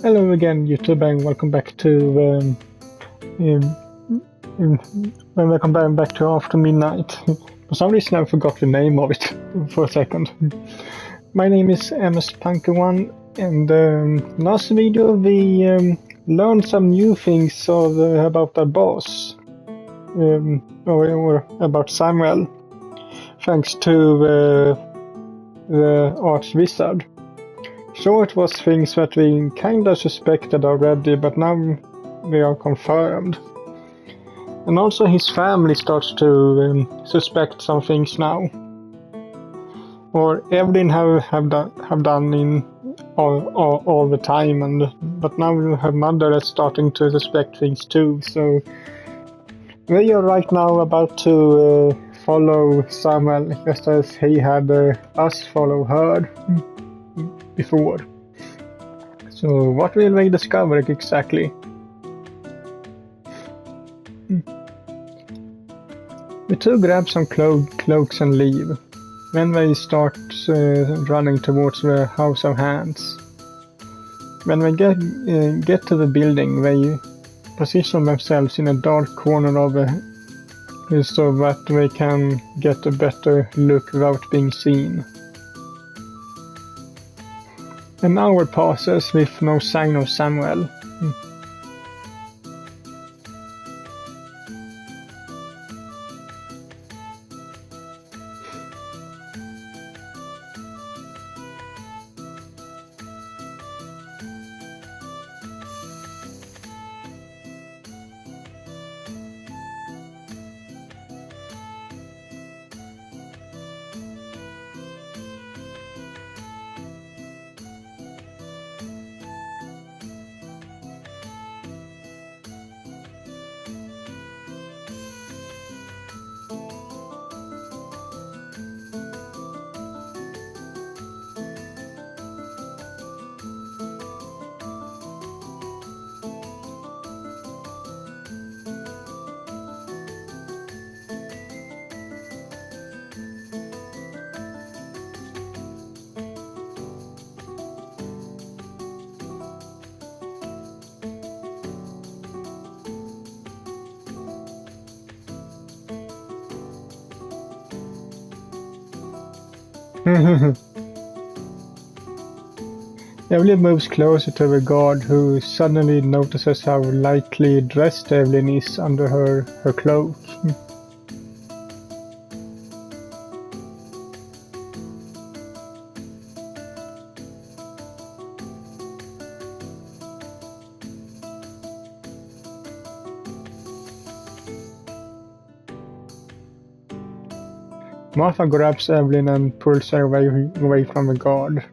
Hello again, YouTube, and welcome back to welcome back to After Midnight. For some reason, I forgot the name of it for a second. My name is MS-Punky1, and last video we learned some new things about our boss, or about Samuel, thanks to the Archwizard. So it was things that we kinda suspected already, but now they are confirmed. And also his family starts to suspect some things now. Or Evelyn have done in all the time, but now her mother is starting to suspect things too. So we are right now about to follow Samuel, just as he had us follow her before. So what will we discover exactly? We two grab some cloaks and leave. Then they start running towards the House of Hands. When we get to the building, they position themselves in a dark corner of it so that they can get a better look without being seen. An hour passes with no sign of Samuel. Evelyn moves closer to the guard, who suddenly notices how lightly dressed Evelyn is under her cloak. Martha grabs Evelyn and pulls her away from the guard.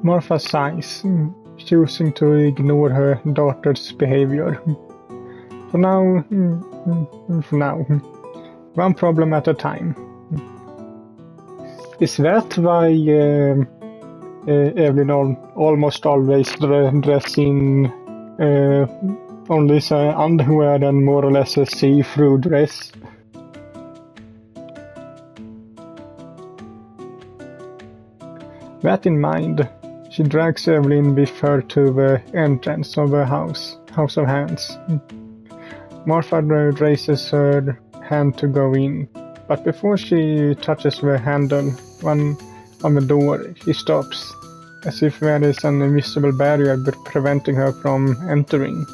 Martha sighs, choosing to ignore her daughter's behavior. For now, one problem at a time. Is that why Evelyn almost always dress in only underwear and more or less a see-through dress? That in mind, she drags Evelyn with her to the entrance of the House of Hands. Martha raises her hand to go in, but before she touches the handle on the door, she stops, as if there is an invisible barrier preventing her from entering.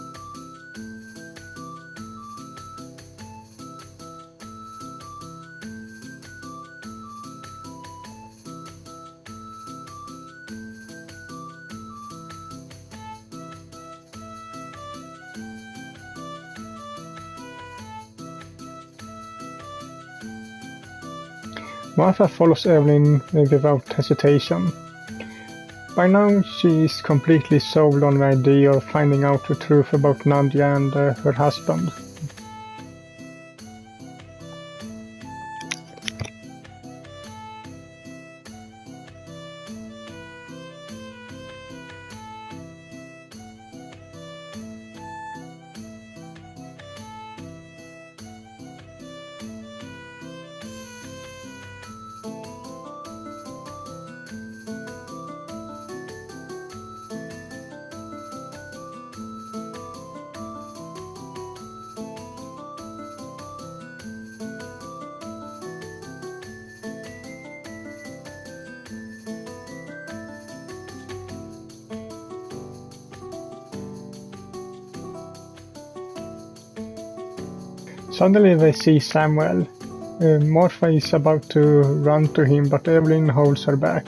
Martha follows Evelyn without hesitation. By now, she is completely sold on the idea of finding out the truth about Nadia and her husband. Suddenly they see Samuel. Martha is about to run to him, but Evelyn holds her back.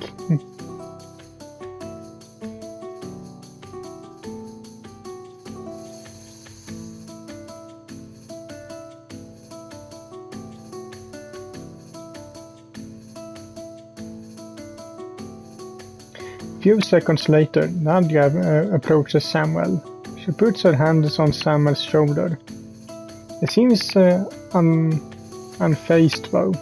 A few seconds later, Nadia approaches Samuel. She puts her hands on Samuel's shoulder. He seems unfazed though.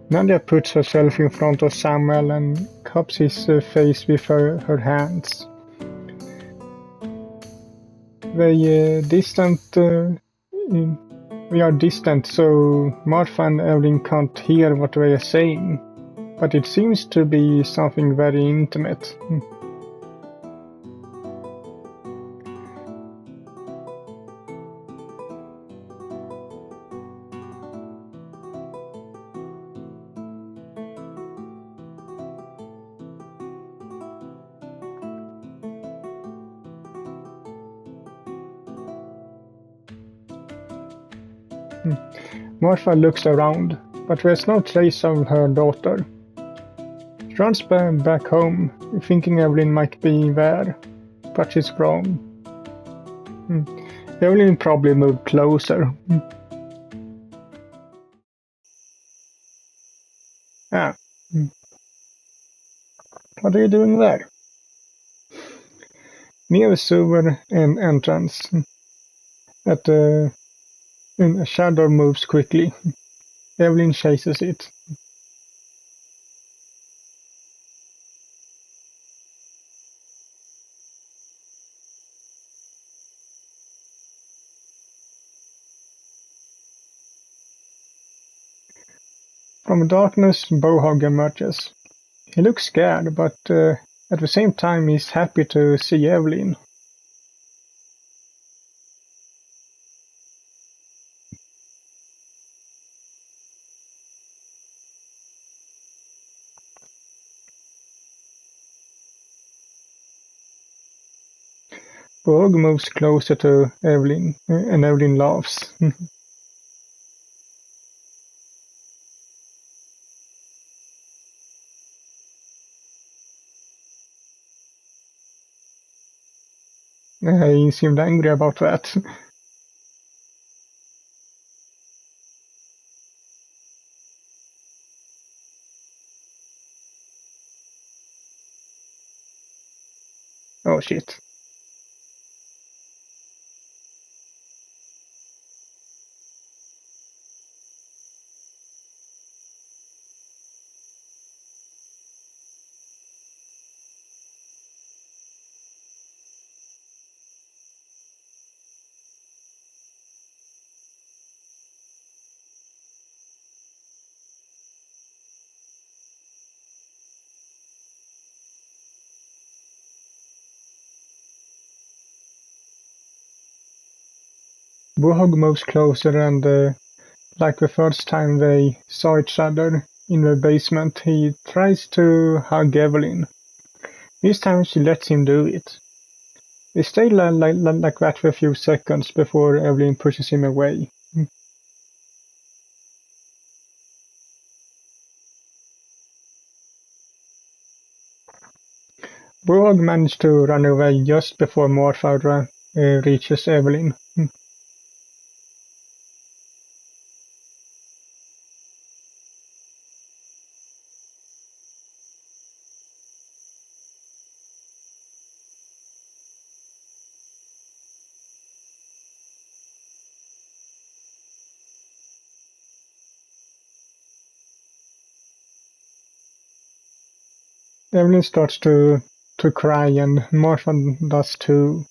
Nadia puts herself in front of Samuel and cups his face with her hands. They are distant, so Martha and Evelyn can't hear what they are saying, but it seems to be something very intimate. Martha looks around, but there's no trace of her daughter. She runs back home, thinking Evelyn might be there, but she's wrong. Evelyn probably moved closer. Ah. What are you doing there? Near the sewer entrance, a shadow moves quickly. Evelyn chases it. From the darkness, Bohog emerges. He looks scared, but at the same time he's happy to see Evelyn. Bohog moves closer to Evelyn, and Evelyn laughs. He seemed angry about that. Oh shit. Bohog moves closer and, like the first time they saw each other in the basement, he tries to hug Evelyn. This time she lets him do it. They stay like that for a few seconds before Evelyn pushes him away. Bohog managed to run away just before Martha reaches Evelyn. Evelyn starts to cry and Martha does too.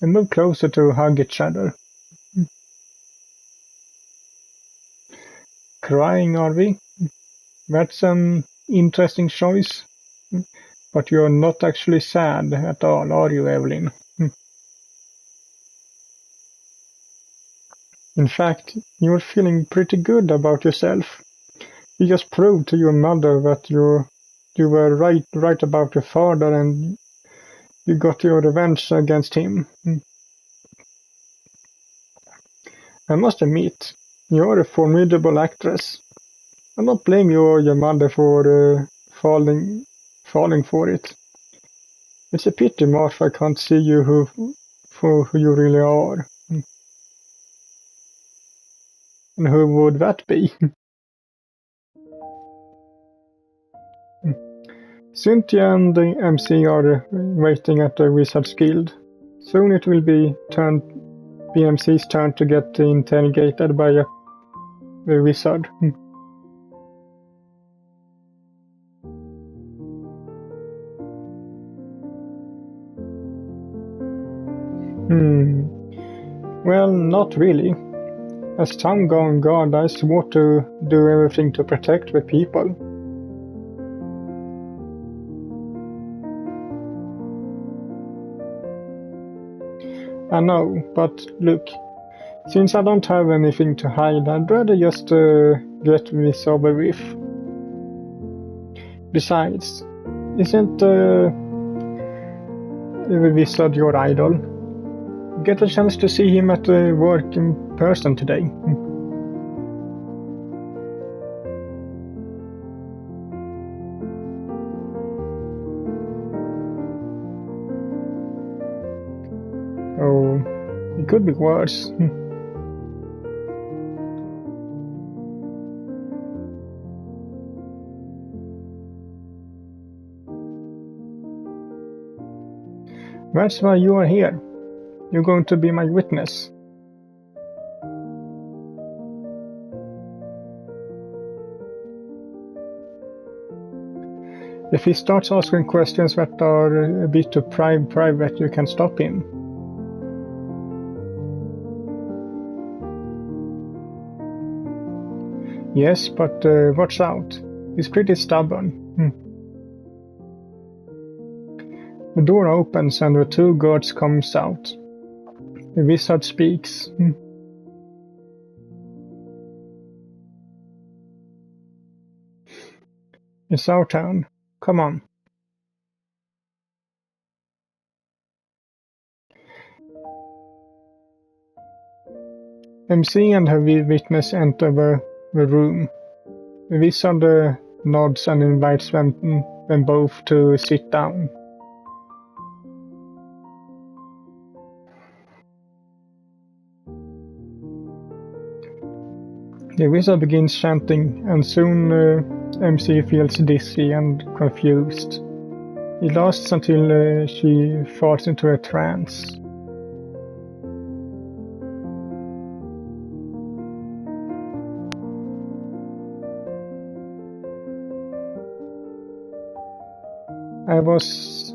They move closer to hug each other. Crying, are we? That's an interesting choice. But you're not actually sad at all, are you, Evelyn? In fact, you're feeling pretty good about yourself. You just proved to your mother that you were right about your father, and you got your revenge against him. I must admit, you're a formidable actress. I don't blame you or your mother for falling for it. It's a pity Martha can't see you for who you really are. And who would that be? Cynthia and the MC are waiting at the Wizards Guild. Soon it will be MC's turn to get interrogated by a wizard. Well, not really. As town going guard, I swore to do everything to protect the people. I know, but look, since I don't have anything to hide, I'd rather just get this over with. Besides, isn't the wizard your idol? Get a chance to see him at work in person today. Oh, it could be worse. That's why you are here. You're going to be my witness. If he starts asking questions that are a bit too private, you can stop him. Yes, but watch out. He's pretty stubborn. The door opens and the two guards comes out. The wizard speaks. It's our turn. Come on. MC and her witness enter the room. The wizard nods and invites them both to sit down. The wizard begins chanting, and soon MC feels dizzy and confused. It lasts until she falls into a trance. I was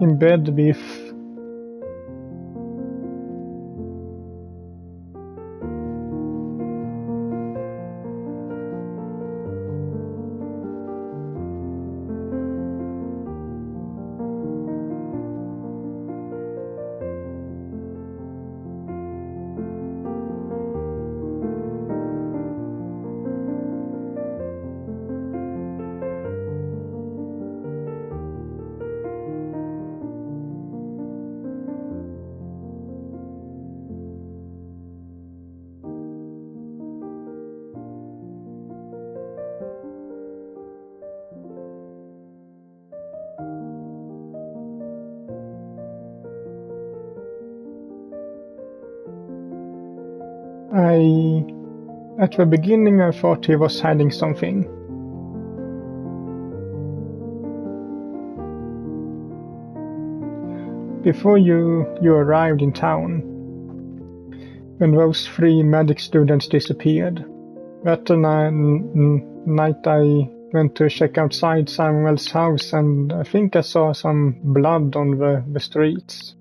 in bed with At the beginning I thought he was hiding something. Before you arrived in town, when those 3 magic students disappeared, that night I went to check outside Samuel's house and I think I saw some blood on the streets.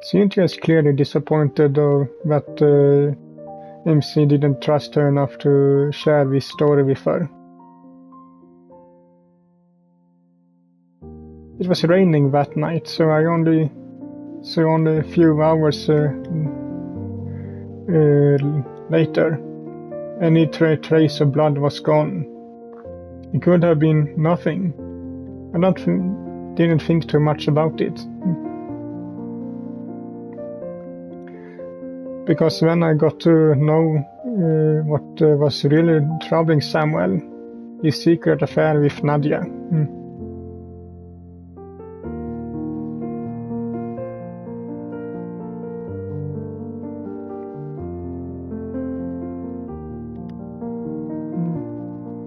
Cynthia is clearly disappointed that MC didn't trust her enough to share this story with her. It was raining that night, so only a few hours later, any trace of blood was gone. It could have been nothing. I didn't think too much about it. Because when I got to know what was really troubling Samuel, his secret affair with Nadia.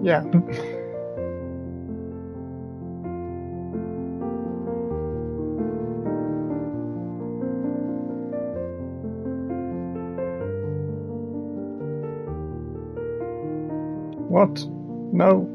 Yeah. What? No.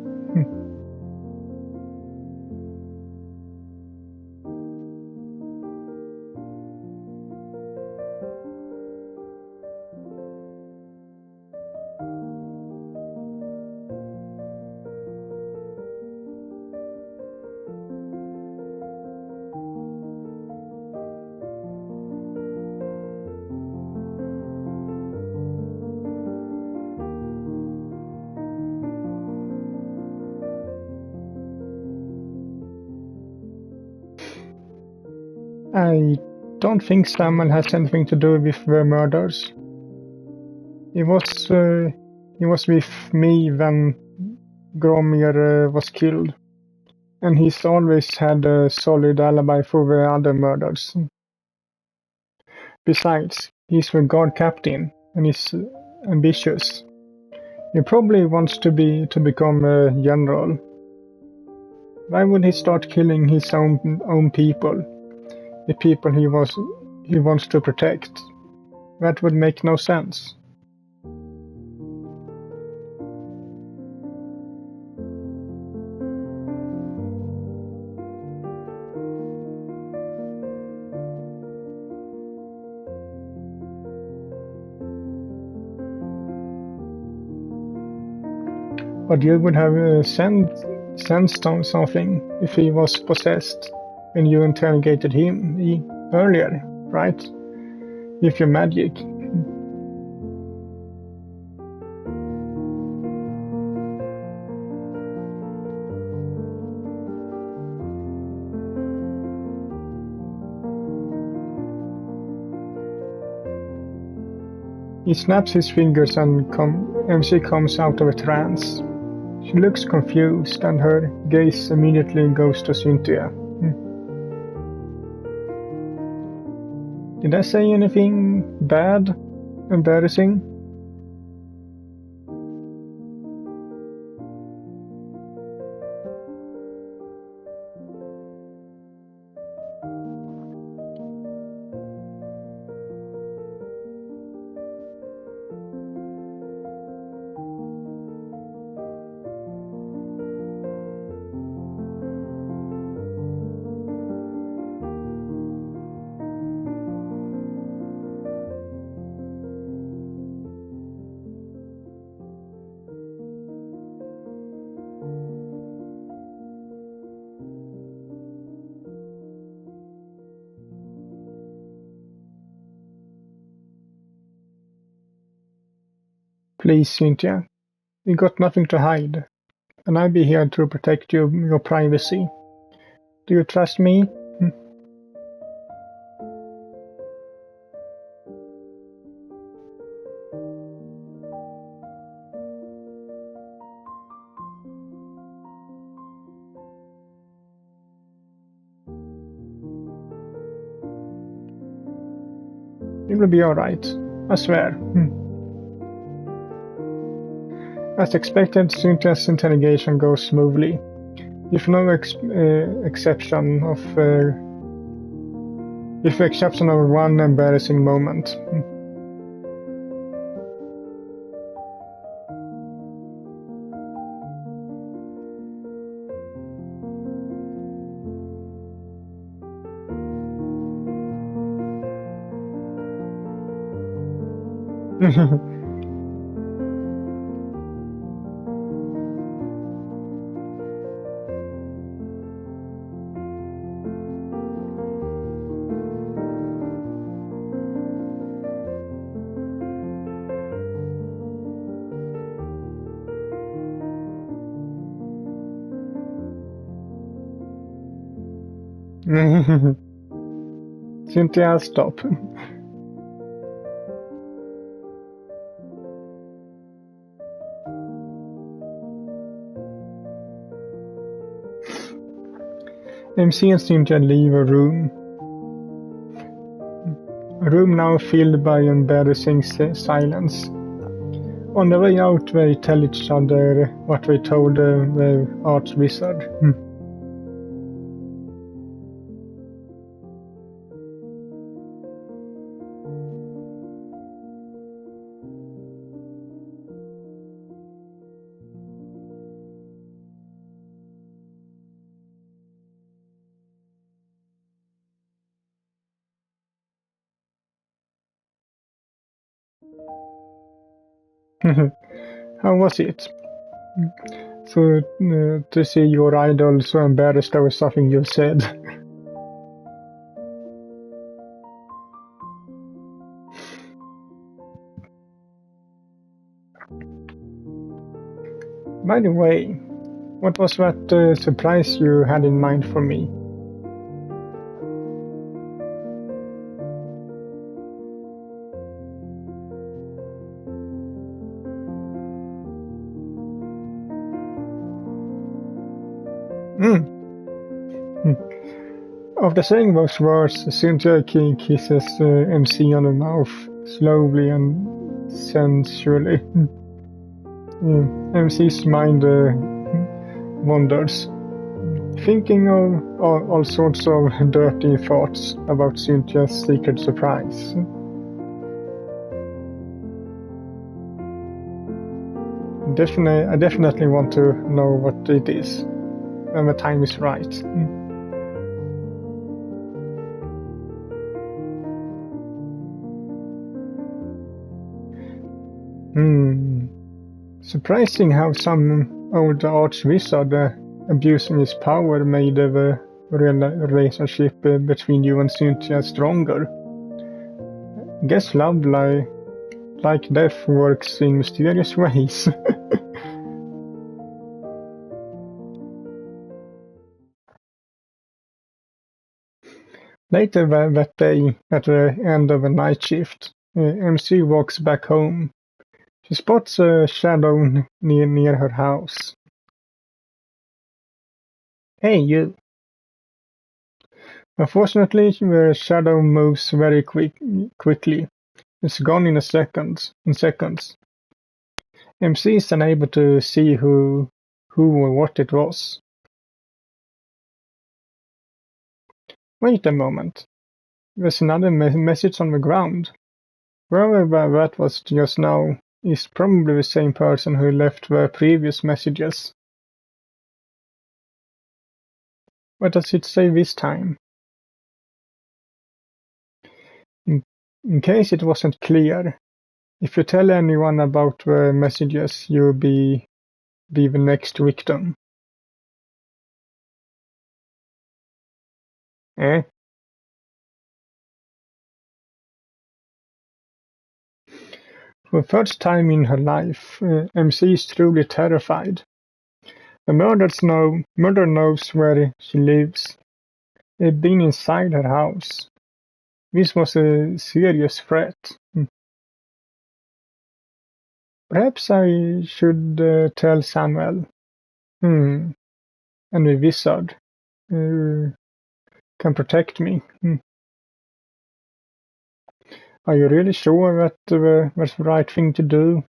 I don't think Samuel has anything to do with the murders. He was with me when Gromir was killed, and he's always had a solid alibi for the other murders. Besides, he's the guard captain, and he's ambitious. He probably wants to become a general. Why would he start killing his own people? The people he wants to protect. That would make no sense. But you would have sensed something if he was possessed when you interrogated him earlier, right? With your magic. He snaps his fingers and MC comes out of a trance. She looks confused and her gaze immediately goes to Cynthia. Did I say anything bad? Embarrassing? Please, Cynthia. You got nothing to hide, and I'll be here to protect your privacy. Do you trust me? It will be alright, I swear. As expected, Cynthia's interrogation goes smoothly, with no exception of one embarrassing moment. Cynthia, stop. MC and Cynthia leave a room. A room now filled by embarrassing silence. On the way out, they tell each other what they told the archwizard. How was it? So, to see your idol so embarrassed over something you said. By the way, what was that surprise you had in mind for me? After saying those words, Cynthia kisses MC on the mouth, slowly and sensually. MC's mind wanders, thinking of all sorts of dirty thoughts about Cynthia's secret surprise. I definitely want to know what it is, when the time is right. Surprising how some old archwizard abusing his power made the relationship between you and Cynthia stronger. Guess love, like death, works in mysterious ways. Later that day, at the end of a night shift, MC walks back home. She spots a shadow near her house. Hey, you! Unfortunately, the shadow moves very quickly. It's gone in seconds. MC is unable to see who or what it was. Wait a moment. There's another message on the ground. Whoever that was just now is probably the same person who left the previous messages. What does it say this time? In case it wasn't clear, if you tell anyone about the messages, you'll be the next victim. Eh? For the first time in her life, MC is truly terrified. The murderer knows where she lives. They've been inside her house. This was a serious threat. Perhaps I should tell Samuel. And the wizard can protect me. Are you really sure that was the right thing to do?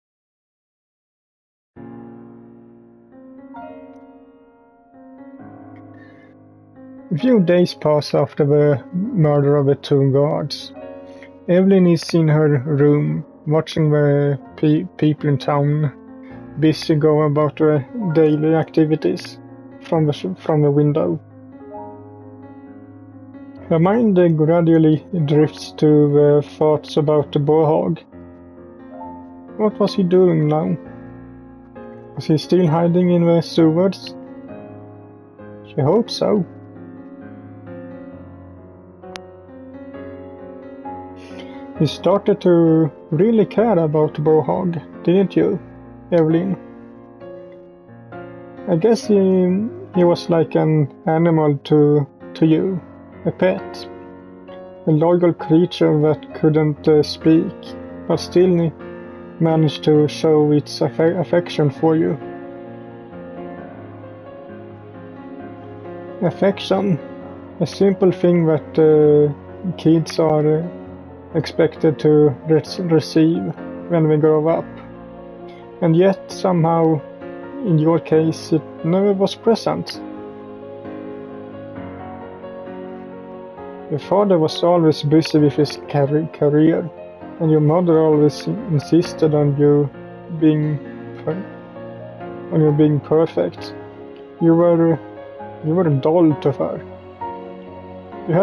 A few days pass after the murder of the two guards. Evelyn is in her room, watching the people in town busy go about their daily activities from the window. Her mind gradually drifts to the thoughts about the Bohog. What was he doing now? Was he still hiding in the sewers? She hopes so. You started to really care about Bohog, didn't you, Evelyn? I guess he was like an animal to you. a pet, a loyal creature that couldn't speak, but still managed to show its affection for you. Affection, a simple thing that kids are expected to receive when we grow up, and yet somehow, in your case, it never was present. Your father was always busy with his career, and your mother always insisted on you being perfect. You were a doll to her. You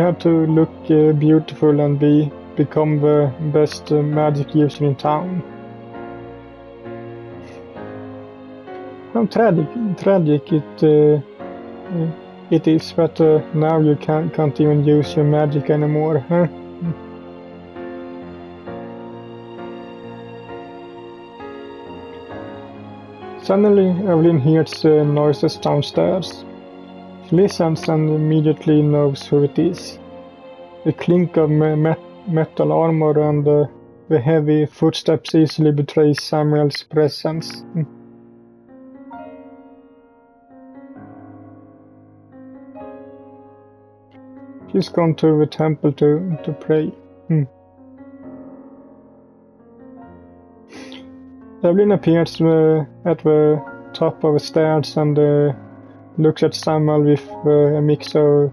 had to look beautiful and become the best magic user in town. How tragic it is that now you can't even use your magic anymore, huh? Suddenly, Evelyn hears noises downstairs. She listens and immediately knows who it is. The clink of metal armor and the heavy footsteps easily betray Samuel's presence. She's gone to the temple to pray. Evelyn appears at the top of the stairs and looks at Samuel with a mix of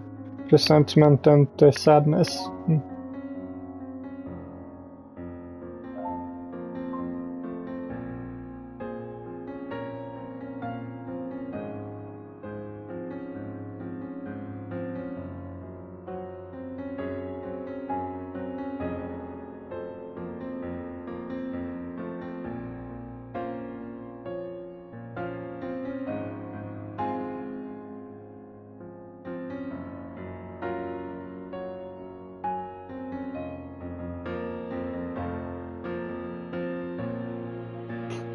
resentment and sadness.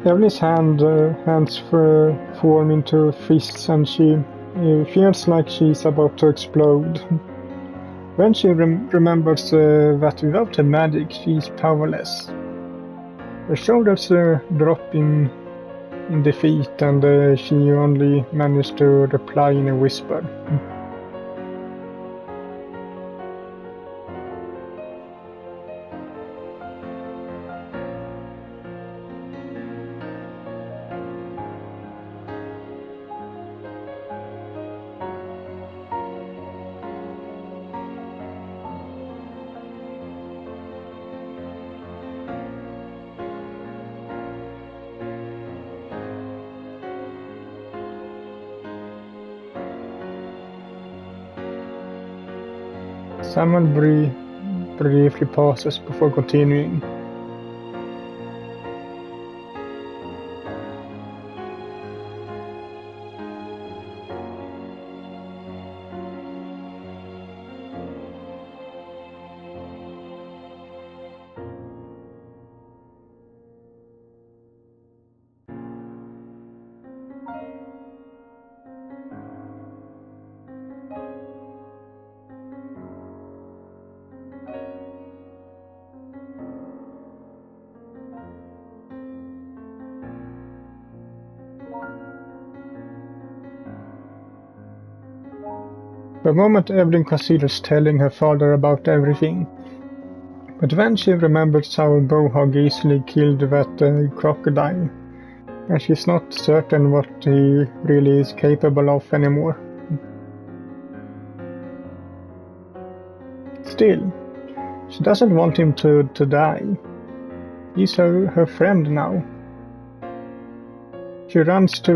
Evelyn's hands form into fists and she feels like she's about to explode. When she remembers that without her magic she's powerless. Her shoulders drop in defeat and she only managed to reply in a whisper. Samuel briefly pauses before continuing. For a moment Evelyn considers telling her father about everything, but then she remembers how Bohog easily killed that crocodile, and she's not certain what he really is capable of anymore. Still, she doesn't want him to die. He's her friend now. She runs to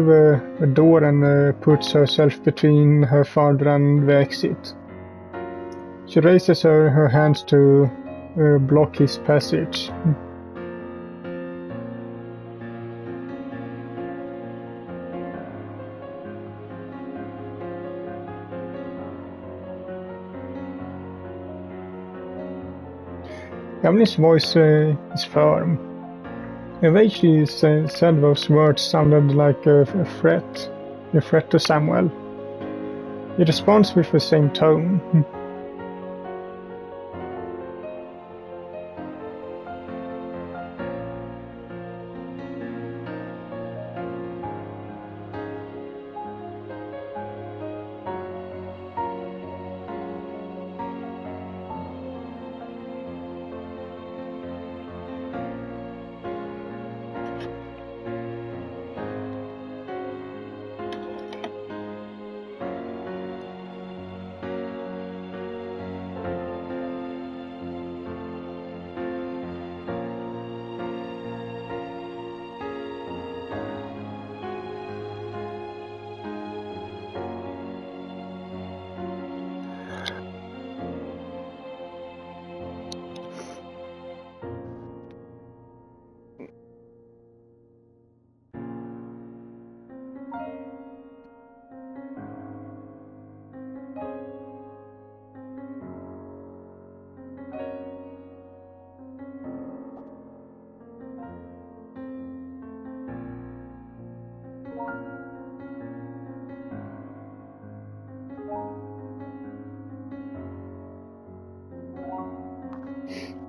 a door and puts herself between her father and the exit. She raises her hands to block his passage. Emily's voice is firm. The way she said those words sounded like a threat to Samuel. He responds with the same tone.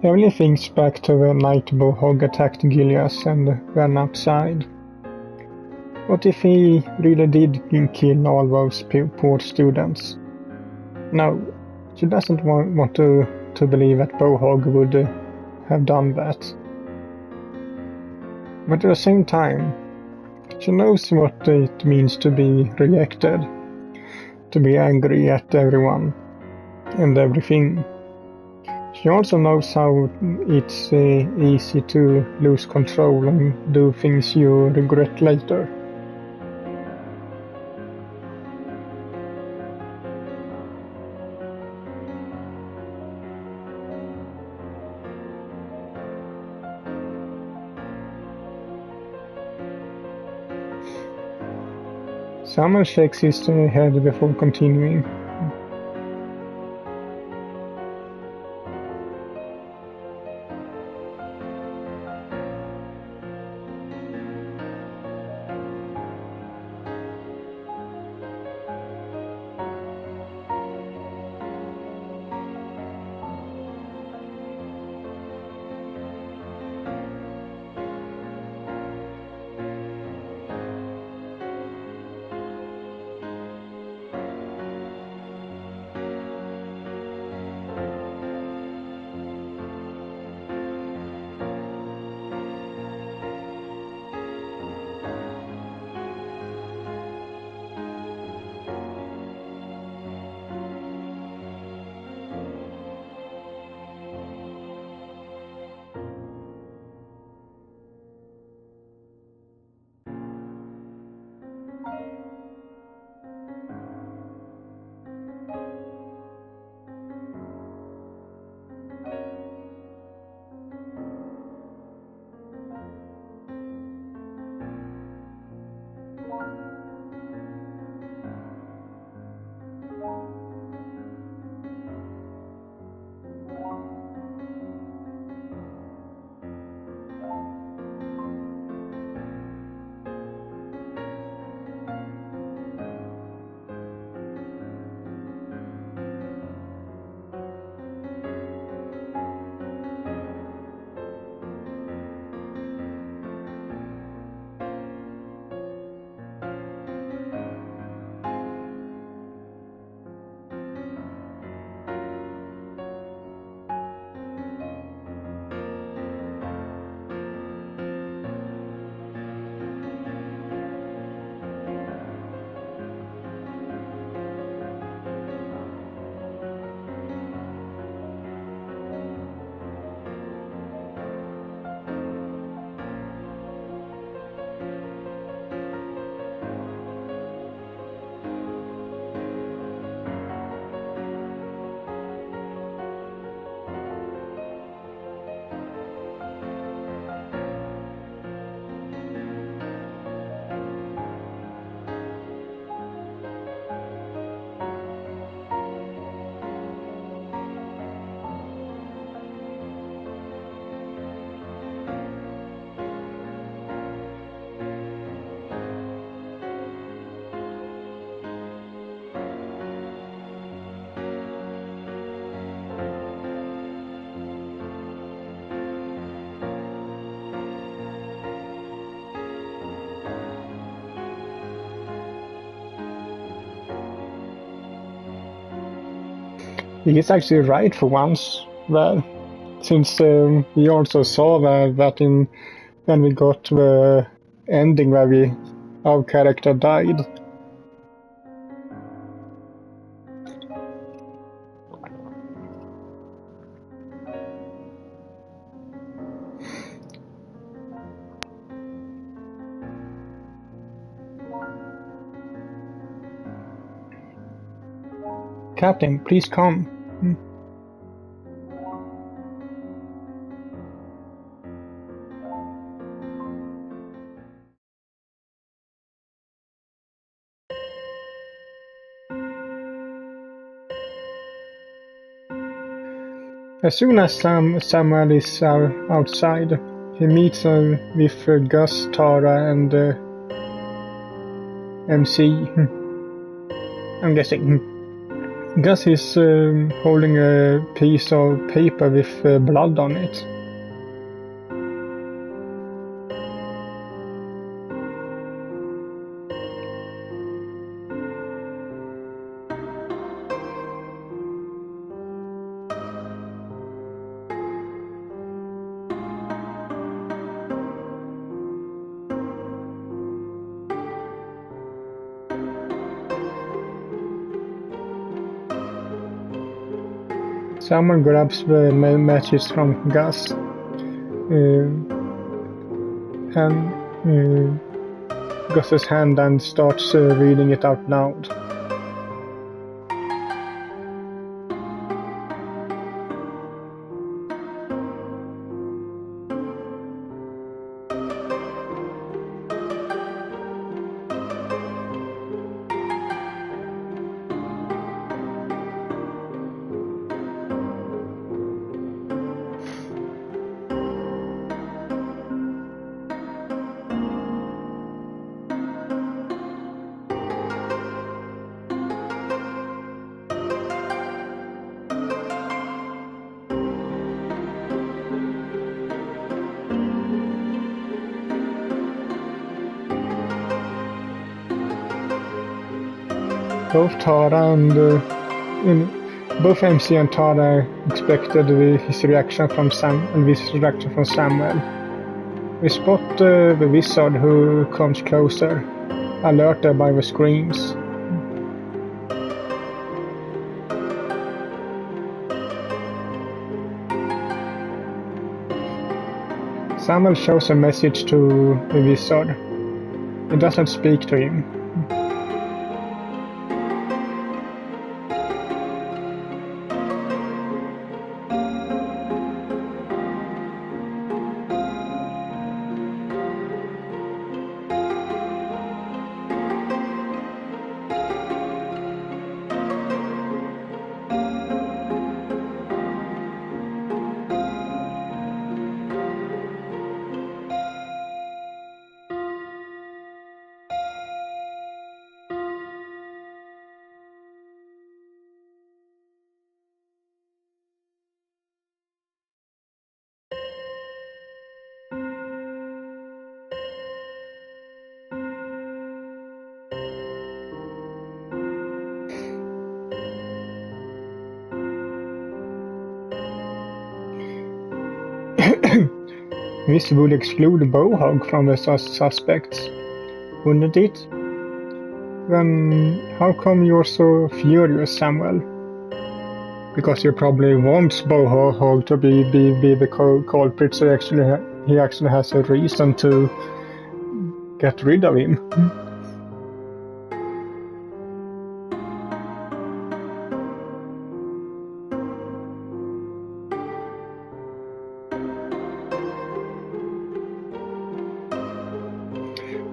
Emily thinks back to the night Bohog attacked Gilias and ran outside. What if he really did kill all those poor students? No, she doesn't want to believe that Bohog would have done that. But at the same time, she knows what it means to be rejected, to be angry at everyone and everything. She also knows how it's easy to lose control and do things you regret later. Samuel shakes his head before continuing. he is actually right for once, well, since we also saw that in when we got the ending where our character died. Captain, please come. As soon as Samuel is outside, he meets with Gus, Tara, and MC. I'm guessing. Gus is holding a piece of paper with blood on it. Someone grabs the matches from Gus and Gus's hand and starts reading it out loud. Both Tara and both MC and Tara expected his reaction from Samuel. We spot the wizard who comes closer, alerted by the screams. Samuel shows a message to the wizard. He doesn't speak to him. This would exclude Bohog from the suspects, wouldn't it? Then how come you're so furious, Samuel? Because you probably wants Bohog to be the culprit, so he actually has a reason to get rid of him.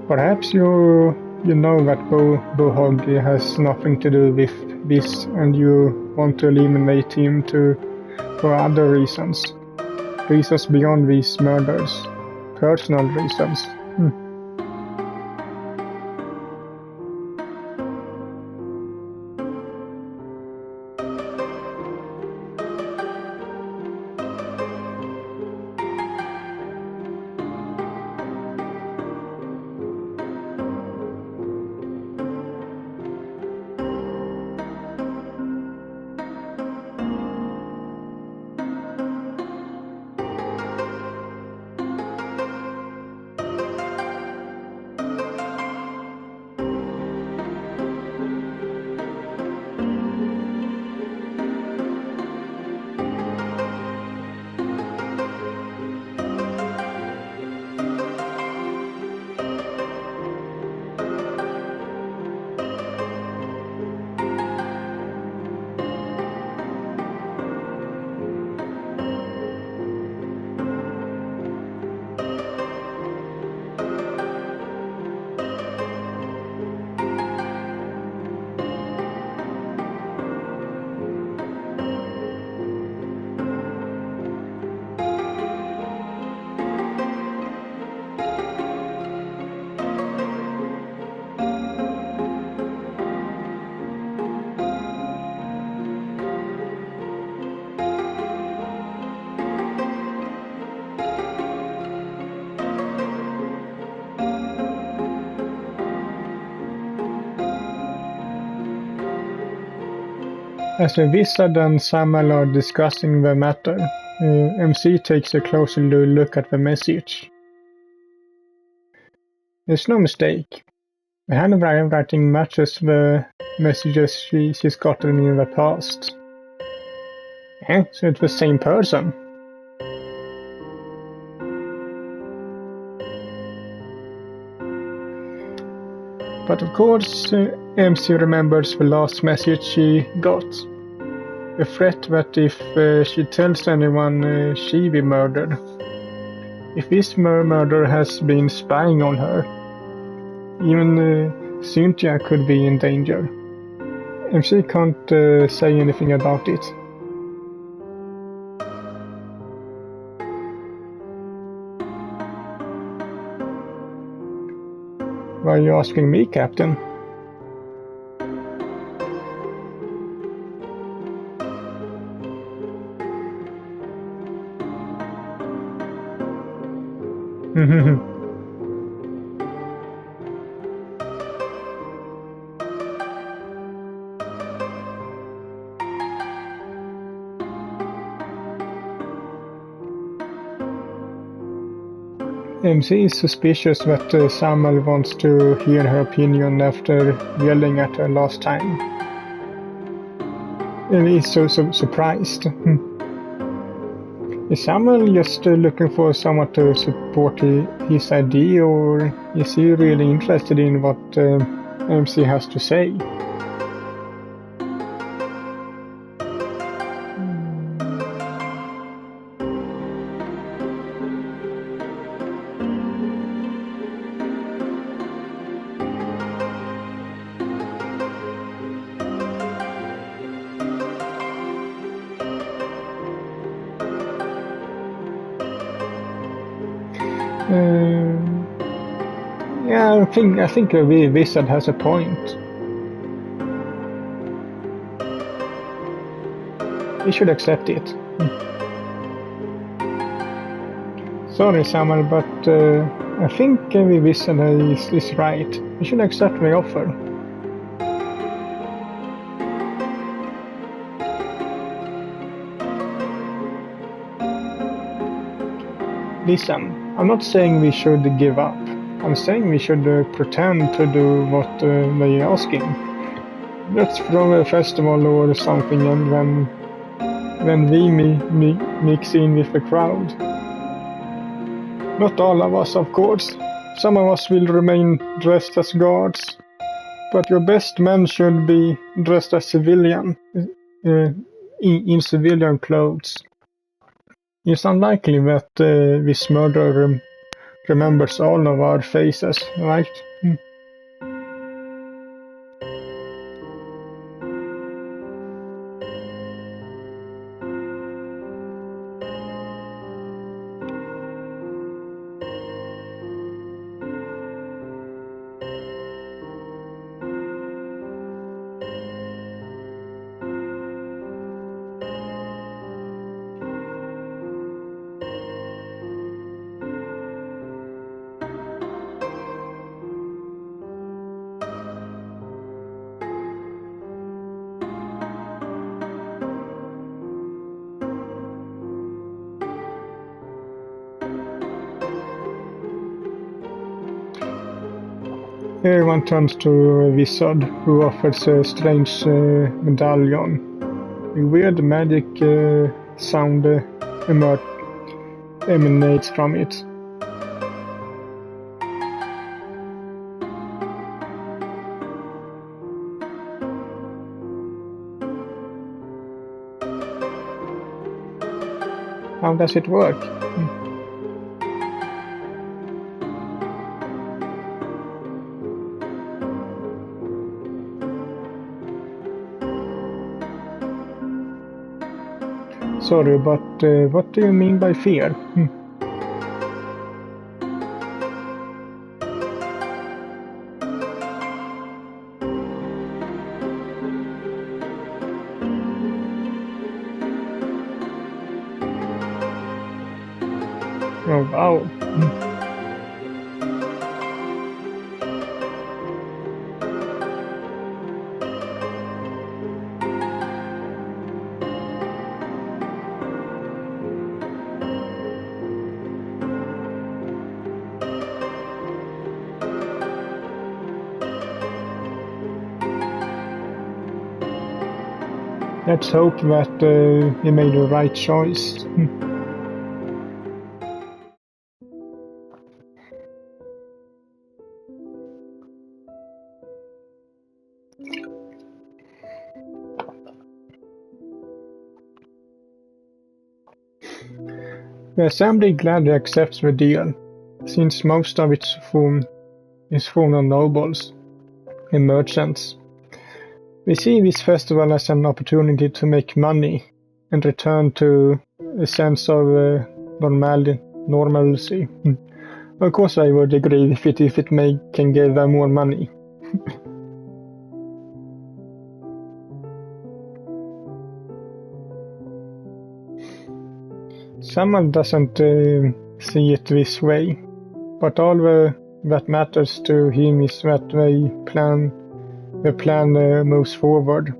Perhaps you know that Bohog has nothing to do with this and you want to eliminate him for other reasons. Reasons beyond these murders. Personal reasons. As the wizard and Samuel are discussing the matter, MC takes a closer look at the message. There's no mistake. The handwriting matches the messages she's gotten in the past. So it's the same person. But of course, MC remembers the last message she got. The threat that if she tells anyone, she'll be murdered. If this murderer has been spying on her, even Cynthia could be in danger. MC can't say anything about it. Why are you asking me, Captain? MC is suspicious that Samuel wants to hear her opinion after yelling at her last time. And he's so surprised. Is Samuel just looking for someone to support his idea, or is he really interested in what MC has to say? Yeah, I think the wizard has a point. We should accept it. Sorry, Samuel, but I think the wizard is right. We should accept the offer. Listen, I'm not saying we should give up. I'm saying we should pretend to do what they're asking. Let's throw a festival or something, and then we mix in with the crowd. Not all of us, of course. Some of us will remain dressed as guards. But your best men should be dressed as civilian, in civilian clothes. It's unlikely that this murderer remembers all of our faces, right? Everyone turns to a wizard, who offers a strange medallion. A weird magic sound emanates from it. How does it work? Sorry, but what do you mean by fear? Oh, wow. Let's hope that he made the right choice. The assembly gladly accepts the deal, since most of its form is full of nobles and merchants. We see this festival as an opportunity to make money and return to a sense of normalcy. Of course I would agree if it can give them more money. Samuel doesn't see it this way, but all that matters to him is that the plan moves forward.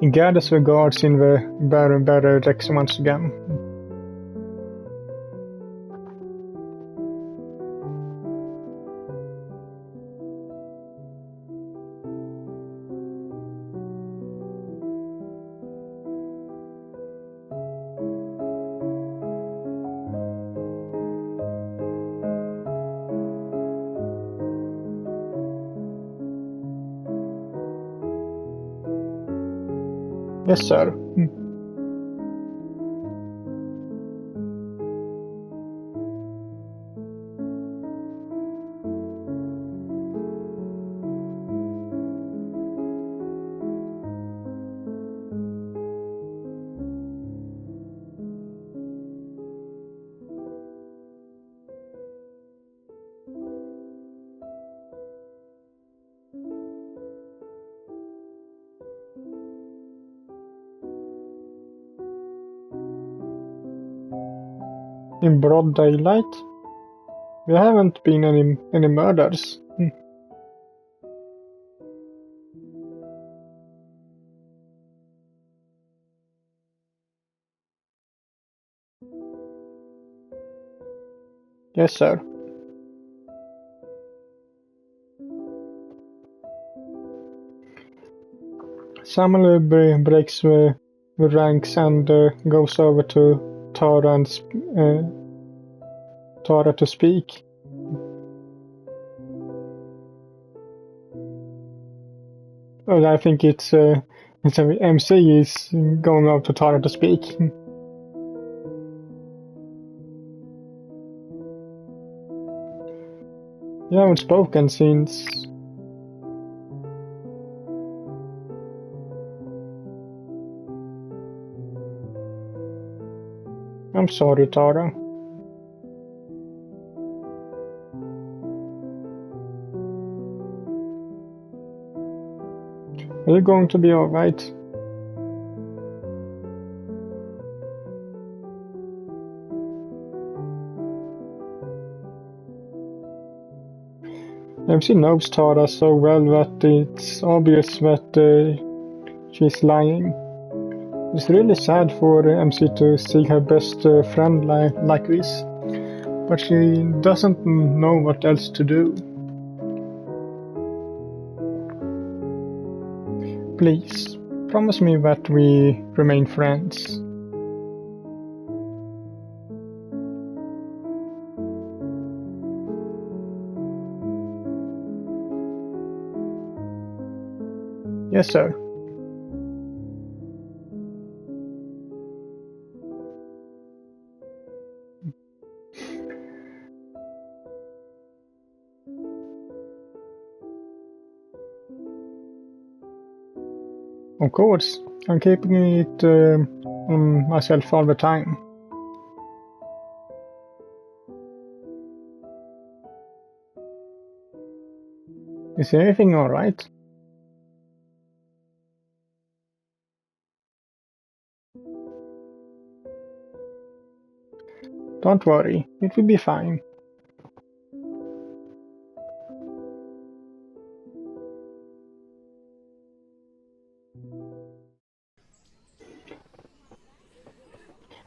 He gathers the guards in the barracks once again. Yes, sir. In broad daylight? There haven't been any murders. Yes, sir. Samuel breaks the ranks and goes over to Tara to speak. Well, I think it's MC is going over to Tara to speak. You haven't spoken since. I'm sorry, Tara. Are you going to be alright? MC knows Tara so well that it's obvious that she's lying. It's really sad for MC to see her best friend like this, but she doesn't know what else to do. Please, promise me that we remain friends. Yes, sir. Of course, I'm keeping it on myself all the time. Is everything alright? Don't worry, it will be fine.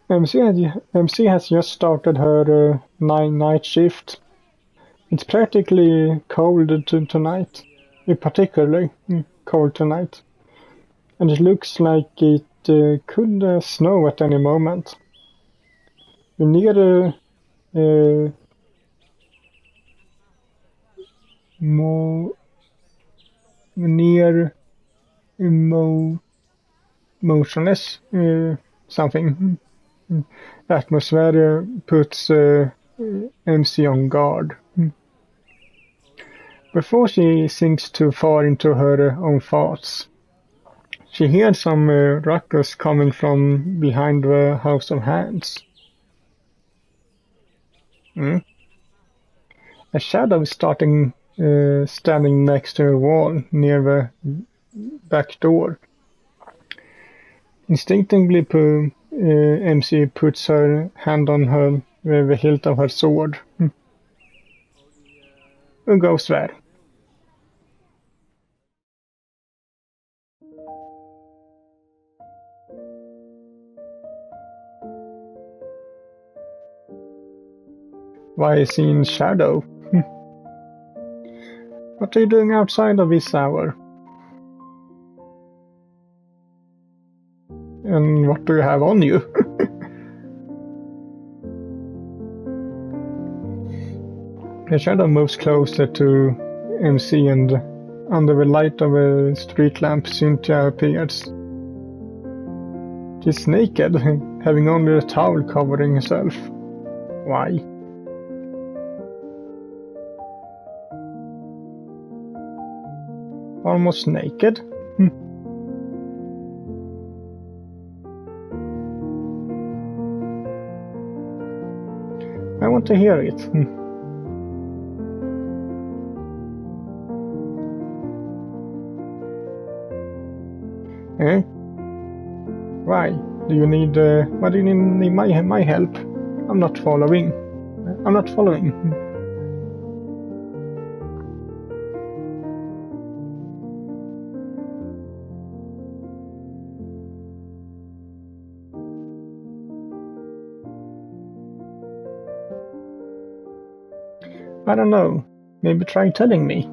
MC has just started her night shift. It's practically cold tonight, particularly cold tonight. and it looks like it could snow at any moment. We're near mo near motionless something. The atmosphere puts MC on guard. Before she sinks too far into her own thoughts, she hears some ruckus coming from behind the House of Hands. A shadow is standing next to a wall near the back door. Instinctively, MC puts her hand on the hilt of her sword. Who goes there? Why is he in shadow? What are you doing outside of this hour? And what do you have on you? The shadow moves closer to MC, and under the light of a street lamp, Cynthia appears. She's naked, having only a towel covering herself. Why? Almost naked? I want to hear it. Eh? Why? Do you need? Why do you need my help? I'm not following. I'm not following. I don't know. Maybe try telling me.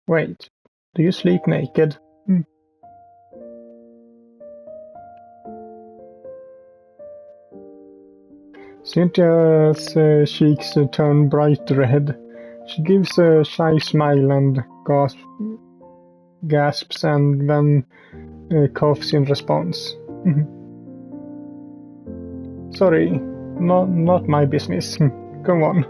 Wait, do you sleep naked? Cynthia's cheeks turn bright red. She gives a shy smile and gasps and then coughs in response. Sorry, not my business. Go on.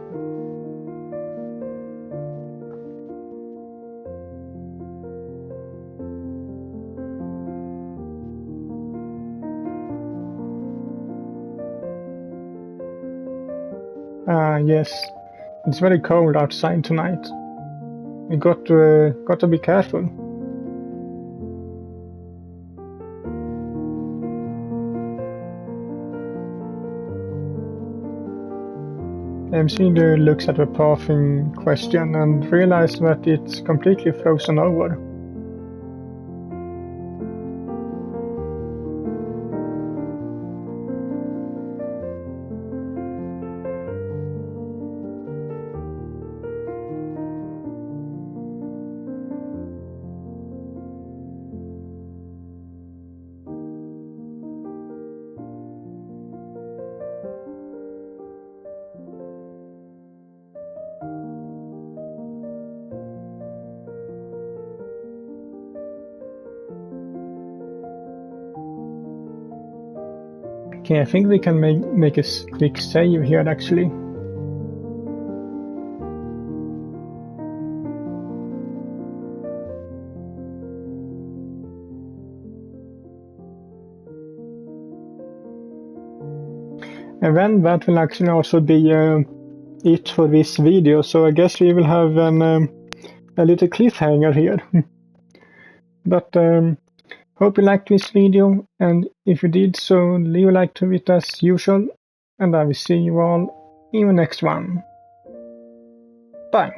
Yes. It's very cold outside tonight. We got to be careful. MC looks at the path in question and realizes that it's completely frozen over. Okay, I think we can make a quick save here actually. And then that will actually also be it for this video, so I guess we will have a little cliffhanger here. But hope you liked this video, and if you did so, leave a like to it as usual, and I will see you all in the next one. Bye!